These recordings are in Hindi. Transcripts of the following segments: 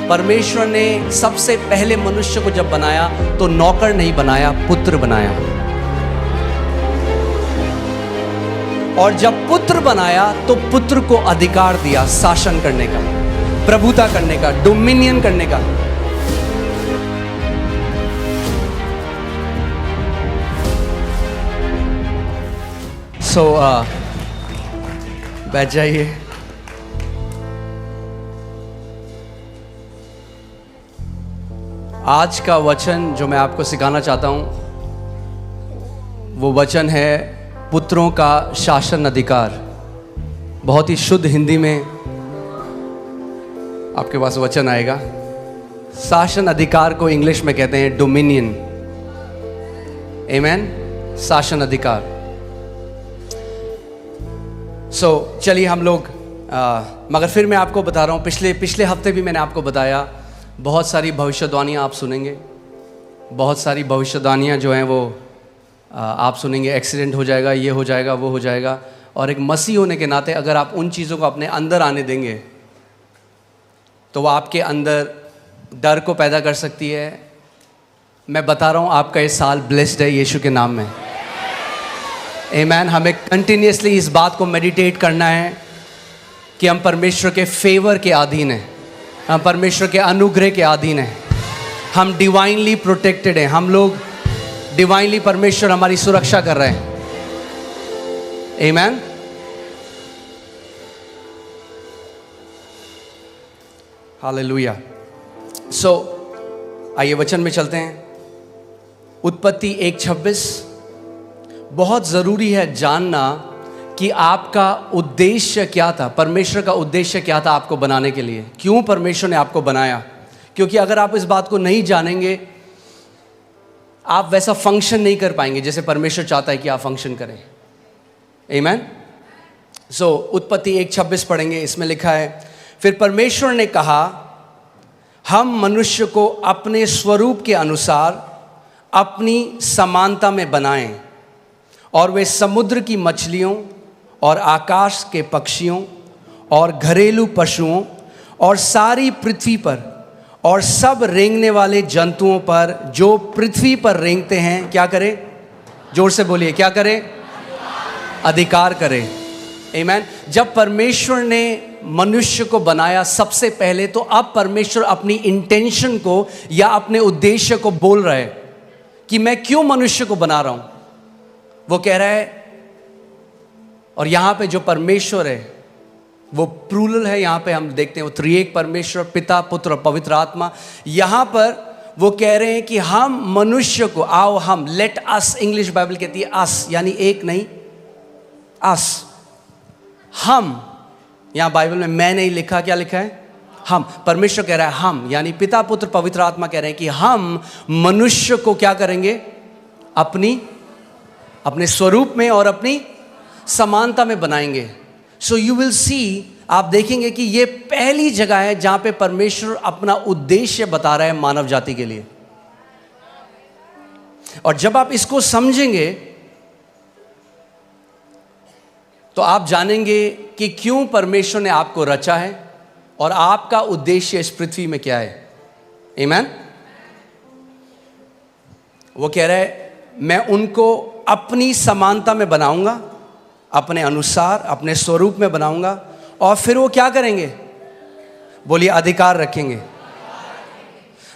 परमेश्वर ने सबसे पहले मनुष्य को जब बनाया तो नौकर नहीं बनाया, पुत्र बनाया। और जब पुत्र बनाया तो पुत्र को अधिकार दिया शासन करने का, प्रभुता करने का, डोमिनियन करने का। बैठ जाइए। आज का वचन जो मैं आपको सिखाना चाहता हूं वो वचन है पुत्रों का शासन अधिकार। बहुत ही शुद्ध हिंदी में आपके पास वचन आएगा। शासन अधिकार को इंग्लिश में कहते हैं डोमिनियन। आमेन। शासन अधिकार। चलिए हम लोग मगर फिर मैं आपको बता रहा हूँ, पिछले हफ्ते भी मैंने आपको बताया, बहुत सारी भविष्यवाणियाँ आप सुनेंगे। बहुत सारी भविष्यवाणियाँ जो हैं वो आप सुनेंगे। एक्सीडेंट हो जाएगा, ये हो जाएगा, वो हो जाएगा। और एक मसीह होने के नाते अगर आप उन चीज़ों को अपने अंदर आने देंगे तो वो आपके अंदर डर को पैदा कर सकती है। मैं बता रहा हूँ आपका ये साल ब्लेस्ड है यीशु के नाम में। आमेन। हमें कंटिन्यूसली इस बात को मेडिटेट करना है कि हम परमेश्वर के फेवर के अधीन हैं, हम परमेश्वर के अनुग्रह के अधीन हैं, हम डिवाइनली प्रोटेक्टेड हैं। हम लोग डिवाइनली, परमेश्वर हमारी सुरक्षा कर रहे हैं। आमेन। हालेलुया। आइए वचन में चलते हैं। उत्पत्ति 1:26। बहुत ज़रूरी है जानना कि आपका उद्देश्य क्या था, परमेश्वर का उद्देश्य क्या था आपको बनाने के लिए। क्यों परमेश्वर ने आपको बनाया? क्योंकि अगर आप इस बात को नहीं जानेंगे आप वैसा फंक्शन नहीं कर पाएंगे जैसे परमेश्वर चाहता है कि आप फंक्शन करें। आमेन। उत्पत्ति 1:26 पढ़ेंगे। इसमें लिखा है, फिर परमेश्वर ने कहा हम मनुष्य को अपने स्वरूप के अनुसार अपनी समानता में बनाएं और वे समुद्र की मछलियों और आकाश के पक्षियों और घरेलू पशुओं और सारी पृथ्वी पर और सब रेंगने वाले जंतुओं पर जो पृथ्वी पर रेंगते हैं क्या करें? जोर से बोलिए, क्या करें? अधिकार करें। आमेन। जब परमेश्वर ने मनुष्य को बनाया सबसे पहले, तो अब परमेश्वर अपनी इंटेंशन को या अपने उद्देश्य को बोल रहा है कि मैं क्यों मनुष्य को बना रहा हूं। वो कह रहा है, और यहां पे जो परमेश्वर है वो प्लूरल है। यहां पे हम देखते हैं वो त्रिएक परमेश्वर, पिता, पुत्र और पवित्र आत्मा। यहां पर वो कह रहे हैं कि हम मनुष्य को, आओ हम, लेट अस, इंग्लिश बाइबल कहती है अस, यानी एक नहीं, अस, हम। यहां बाइबल में मैं नहीं लिखा, क्या लिखा है? हम। परमेश्वर कह रहा है हम, यानी पिता, पुत्र, पवित्र आत्मा कह रहे हैं कि हम मनुष्य को क्या करेंगे? अपने स्वरूप में और अपनी समानता में बनाएंगे। सो यू विल सी, आप देखेंगे कि ये पहली जगह है जहां पे परमेश्वर अपना उद्देश्य बता रहा है मानव जाति के लिए। और जब आप इसको समझेंगे तो आप जानेंगे कि क्यों परमेश्वर ने आपको रचा है और आपका उद्देश्य इस पृथ्वी में क्या है। आमेन। वो कह रहा है मैं उनको अपनी समानता में बनाऊंगा, अपने अनुसार, अपने स्वरूप में बनाऊंगा। और फिर वो क्या करेंगे? बोलिए, अधिकार रखेंगे।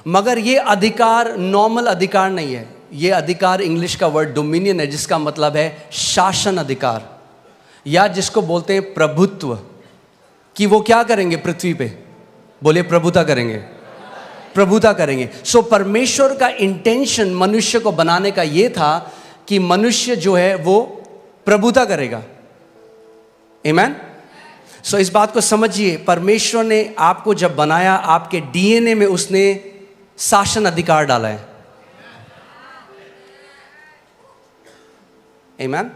मगर ये अधिकार नॉर्मल अधिकार नहीं है। ये अधिकार इंग्लिश का वर्ड डोमिनियन है, जिसका मतलब है शासन अधिकार, या जिसको बोलते हैं प्रभुत्व। कि वो क्या करेंगे पृथ्वी पे? बोलिए, प्रभुता करेंगे, प्रभुता करेंगे। परमेश्वर का इंटेंशन मनुष्य को बनाने का ये था कि मनुष्य जो है वो प्रभुता करेगा। आमेन। इस बात को समझिए, परमेश्वर ने आपको जब बनाया, आपके डीएनए में उसने शासन अधिकार डाला है। आमेन।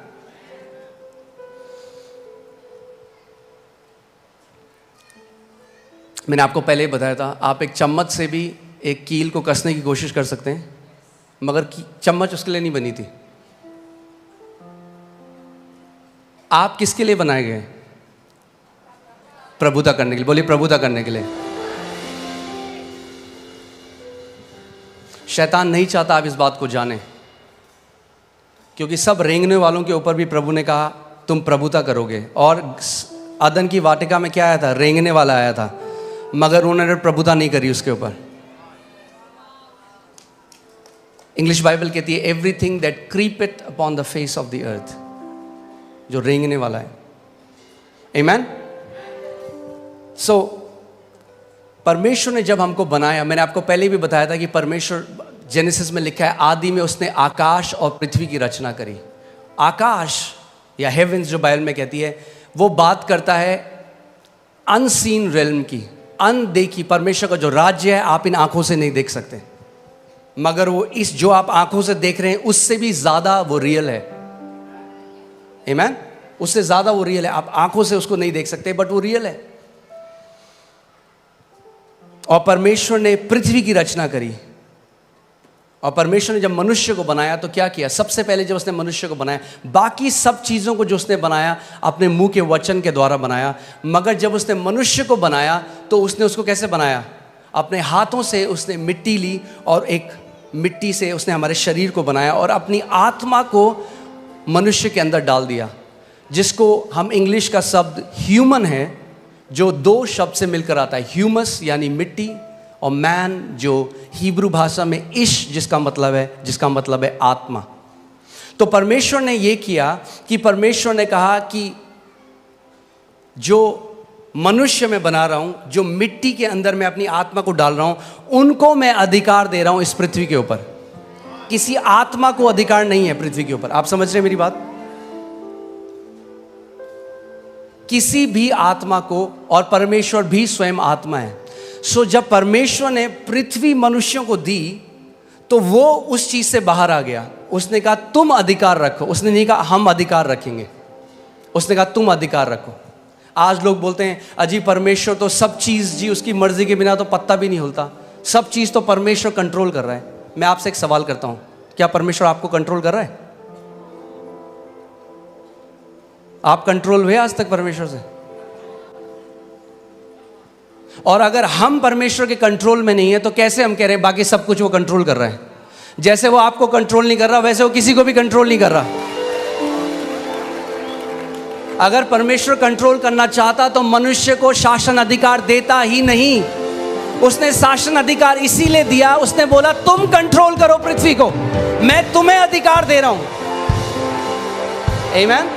मैंने आपको पहले ही बताया था, आप एक चम्मच से भी एक कील को कसने की कोशिश कर सकते हैं, मगर चम्मच उसके लिए नहीं बनी थी। आप किसके लिए बनाए गए? प्रभुता करने के लिए। बोलिए, प्रभुता करने के लिए। शैतान नहीं चाहता आप इस बात को जानें, क्योंकि सब रेंगने वालों के ऊपर भी प्रभु ने कहा तुम प्रभुता करोगे। और अदन की वाटिका में क्या आया था? रेंगने वाला आया था, मगर उन्होंने प्रभुता नहीं करी उसके ऊपर। इंग्लिश बाइबल कहती है everything that creepeth upon the face of the earth, जो रेंगने वाला है। आमेन। सो परमेश्वर ने जब हमको बनाया, मैंने आपको पहले भी बताया था कि परमेश्वर, जेनेसिस में लिखा है आदि में उसने आकाश और पृथ्वी की रचना करी। आकाश या हेवेंस जो बाइबल में कहती है, वो बात करता है अनसीन रेल्म की, अनदेखी। परमेश्वर का जो राज्य है आप इन आंखों से नहीं देख सकते, मगर वो इस जो आप आंखों से देख रहे हैं उससे भी ज्यादा वो रियल है। आमेन। उससे ज्यादा वो रियल है। आप आंखों से उसको नहीं देख सकते, बट वो रियल है। और परमेश्वर ने पृथ्वी की रचना करी। और परमेश्वर ने जब मनुष्य को बनाया तो क्या किया? सबसे पहले जब उसने मनुष्य को बनाया, बाकी सब चीज़ों को जो उसने बनाया अपने मुंह के वचन के द्वारा बनाया, मगर जब उसने मनुष्य को बनाया तो उसने उसको कैसे बनाया? अपने हाथों से उसने मिट्टी ली और एक मिट्टी से उसने हमारे शरीर को बनाया और अपनी आत्मा को मनुष्य के अंदर डाल दिया, जिसको हम इंग्लिश का शब्द ह्यूमन है, जो दो शब्द से मिलकर आता है, ह्यूमस यानी मिट्टी, और मैन जो हिब्रू भाषा में इश जिसका मतलब है आत्मा। तो परमेश्वर ने ये किया कि परमेश्वर ने कहा कि जो मनुष्य मैं बना रहा हूं, जो मिट्टी के अंदर मैं अपनी आत्मा को डाल रहा हूं, उनको मैं अधिकार दे रहा हूं इस पृथ्वी के ऊपर। किसी आत्मा को अधिकार नहीं है पृथ्वी के ऊपर। आप समझ रहे हैं मेरी बात? किसी भी आत्मा को, और परमेश्वर भी स्वयं आत्मा है। सो जब परमेश्वर ने पृथ्वी मनुष्यों को दी तो वो उस चीज से बाहर आ गया। उसने कहा तुम अधिकार रखो। उसने नहीं कहा हम अधिकार रखेंगे, उसने कहा तुम अधिकार रखो। आज लोग बोलते हैं अजी परमेश्वर तो सब चीज जी उसकी मर्जी के बिना तो पत्ता भी नहीं हिलता, सब चीज तो परमेश्वर कंट्रोल कर रहा है। मैं आपसे एक सवाल करता हूं, क्या परमेश्वर आपको कंट्रोल कर रहा है? आप कंट्रोल हुए आज तक परमेश्वर से? और अगर हम परमेश्वर के कंट्रोल में नहीं है तो कैसे हम कह रहे हैं बाकी सब कुछ वो कंट्रोल कर रहा है? जैसे वो आपको कंट्रोल नहीं कर रहा, वैसे वो किसी को भी कंट्रोल नहीं कर रहा। अगर परमेश्वर कंट्रोल करना चाहता तो मनुष्य को शासन अधिकार देता ही नहीं। उसने शासन अधिकार इसीलिए दिया, उसने बोला तुम कंट्रोल करो पृथ्वी को, मैं तुम्हें अधिकार दे रहा हूं। आमीन।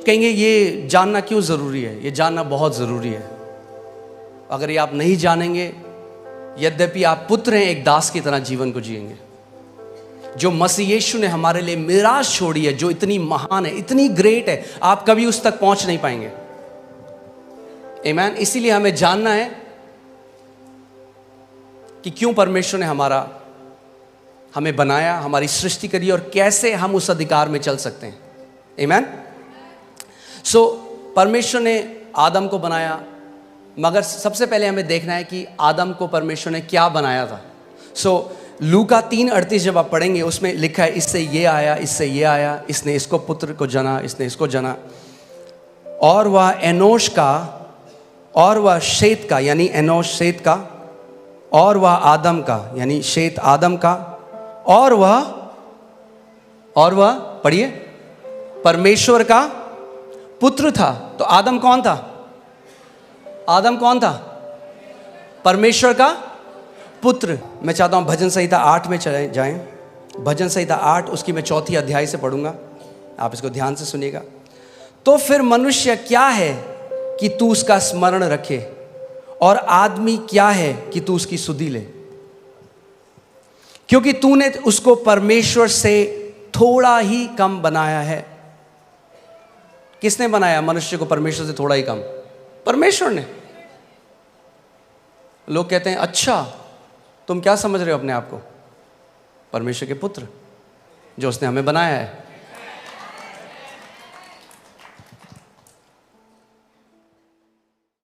कहेंगे ये जानना क्यों ज़रूरी है? ये जानना बहुत ज़रूरी है। अगर ये आप नहीं जानेंगे, यद्यपि आप पुत्र हैं, एक दास की तरह जीवन को जिएंगे। जो मसीह यीशु ने हमारे लिए मिराज छोड़ी है, जो इतनी महान है, इतनी ग्रेट है, आप कभी उस तक पहुंच नहीं पाएंगे। आमीन। इसीलिए हमें जानना है कि क्यों परमेश्वर ने हमें बनाया, हमारी सृष्टि करी, और कैसे हम उस अधिकार में चल सकते हैं। आमीन। सो परमेश्वर ने आदम को बनाया, मगर सबसे पहले हमें देखना है कि आदम को परमेश्वर ने क्या बनाया था। सो लूका 3:38 जब आप पढ़ेंगे, उसमें लिखा है इससे ये आया, इससे ये आया, इसने इसको पुत्र को जना, इसने इसको जना, और वह एनोश का, और वह शेत का, यानी एनोश शेत का, और वह आदम का, यानी शेत आदम का, और वह पढ़िए परमेश्वर का पुत्र था। तो आदम कौन था? आदम कौन था? परमेश्वर का पुत्र। मैं चाहता हूं भजन संहिता 8 में चले जाएं। भजन संहिता 8, उसकी मैं 4 अध्याय से पढ़ूंगा, आप इसको ध्यान से सुनिएगा। तो फिर मनुष्य क्या है कि तू उसका स्मरण रखे, और आदमी क्या है कि तू उसकी सुधि ले, क्योंकि तूने उसको परमेश्वर से थोड़ा ही कम बनाया है। किसने बनाया मनुष्य को परमेश्वर से थोड़ा ही कम? परमेश्वर ने। लोग कहते हैं अच्छा तुम क्या समझ रहे हो अपने आप को? परमेश्वर के पुत्र, जो उसने हमें बनाया है।